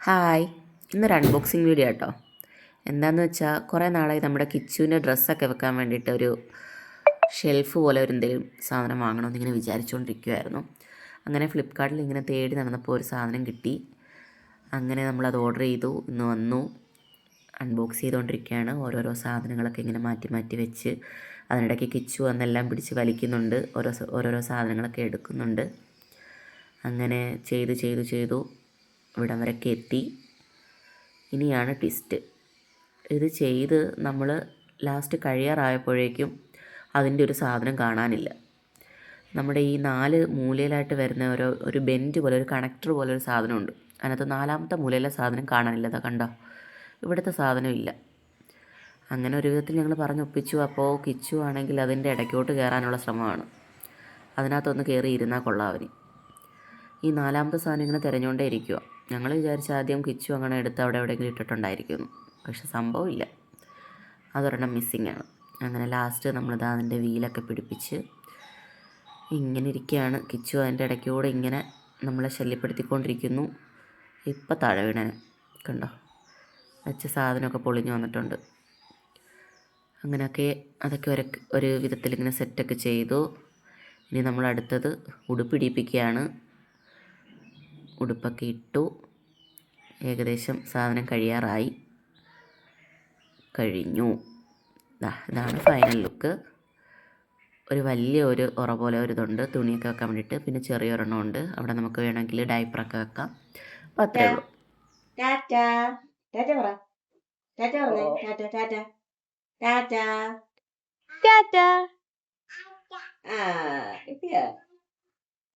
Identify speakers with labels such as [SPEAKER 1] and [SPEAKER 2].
[SPEAKER 1] Hi, ഇന്നൊരു unboxing video കേട്ടോ. എന്താണെന്ന് വെച്ചാൽ കുറേ നാളായി നമ്മുടെ കിച്ചുവിൻ്റെ ഡ്രസ്സൊക്കെ വെക്കാൻ വേണ്ടിയിട്ട് ഒരു ഷെൽഫ് പോലെ ഒരു എന്തെങ്കിലും സാധനം വാങ്ങണമെന്നിങ്ങനെ വിചാരിച്ചുകൊണ്ടിരിക്കുമായിരുന്നു. അങ്ങനെ ഫ്ലിപ്കാർട്ടിൽ ഇങ്ങനെ തേടി നടന്നപ്പോൾ ഒരു സാധനം കിട്ടി. അങ്ങനെ നമ്മളത് ഓർഡർ ചെയ്തു. ഇന്ന് വന്നു. അൺബോക്സ് ചെയ്തുകൊണ്ടിരിക്കുകയാണ്. ഓരോരോ സാധനങ്ങളൊക്കെ ഇങ്ങനെ മാറ്റി മാറ്റി വെച്ച് അതിനിടയ്ക്ക് കിച്ചു വന്നെല്ലാം പിടിച്ച് വലിക്കുന്നുണ്ട്. ഓരോരോ സാധനങ്ങളൊക്കെ എടുക്കുന്നുണ്ട്. അങ്ങനെ ചെയ്തു ഇവിടം വരെയൊക്കെ എത്തി. ഇനിയാണ് ട്വിസ്റ്റ്. ഇത് ചെയ്ത് നമ്മൾ ലാസ്റ്റ് കഴിയാറായപ്പോഴേക്കും അതിൻ്റെ ഒരു സാധനം കാണാനില്ല. നമ്മുടെ ഈ 4 മൂലയിലായിട്ട് വരുന്ന ഒരു ബെൻഡ് പോലെ, ഒരു കണക്ടർ പോലെ ഒരു സാധനമുണ്ട്. അതിനകത്ത് 4ാമത്തെ മൂലയിലെ സാധനം കാണാനില്ല. അതാ കണ്ടോ, ഇവിടുത്തെ സാധനം ഇല്ല. അങ്ങനെ ഒരു വിധത്തിൽ ഞങ്ങൾ പറഞ്ഞൊപ്പിച്ചു. അപ്പോൾ കിച്ചു ആണെങ്കിൽ അതിൻ്റെ ഇടയ്ക്കോട്ട് കയറാനുള്ള ശ്രമമാണ്. അതിനകത്തൊന്ന് കയറി ഇരുന്നാൽ കൊള്ളാം അവന്. ഈ 4ാമത്തെ സാധനം ഇങ്ങനെ തിരഞ്ഞുകൊണ്ടേ ഇരിക്കുക. ഞങ്ങൾ വിചാരിച്ച ആദ്യം കിച്ചു അങ്ങനെ എടുത്ത് അവിടെ എവിടെയെങ്കിലും ഇട്ടിട്ടുണ്ടായിരിക്കുന്നു. പക്ഷെ സംഭവമില്ല, അതൊരെണ്ണം മിസ്സിങ് ആണ്. അങ്ങനെ ലാസ്റ്റ് നമ്മളിത് അതിൻ്റെ വീലൊക്കെ പിടിപ്പിച്ച് ഇങ്ങനെ ഇരിക്കുകയാണ്. കിച്ചു അതിൻ്റെ ഇടയ്ക്കൂടെ ഇങ്ങനെ നമ്മളെ ശല്യപ്പെടുത്തിക്കൊണ്ടിരിക്കുന്നു. ഇപ്പം താഴെ വീണന് കണ്ടോ, വെച്ച സാധനമൊക്കെ പൊളിഞ്ഞു വന്നിട്ടുണ്ട്. അങ്ങനെയൊക്കെ അതൊക്കെ ഒരു വിധത്തിൽ ഇങ്ങനെ സെറ്റൊക്കെ ചെയ്തു. ഇനി നമ്മൾ അടുത്തത് ഉടുപ്പിടിപ്പിക്കുകയാണ്. ഉടുപ്പൊക്കെ ഇട്ടു. ഏകദേശം സാധനം കഴിഞ്ഞു. ഇതാണ് ഫൈനൽ ലുക്ക്. ഒരു വലിയ ഒരു ഉറ പോലെ ഒരു ഇതുണ്ട് തുണിയൊക്കെ വെക്കാൻ വേണ്ടിയിട്ട്. പിന്നെ ചെറിയൊരെണ്ണം ഉണ്ട്, അവിടെ നമുക്ക് വേണമെങ്കിൽ ഡയപ്പറൊക്കെ വെക്കാം. അപ്പം അത്രേ ഉള്ളൂ.
[SPEAKER 2] ടാറ്റ.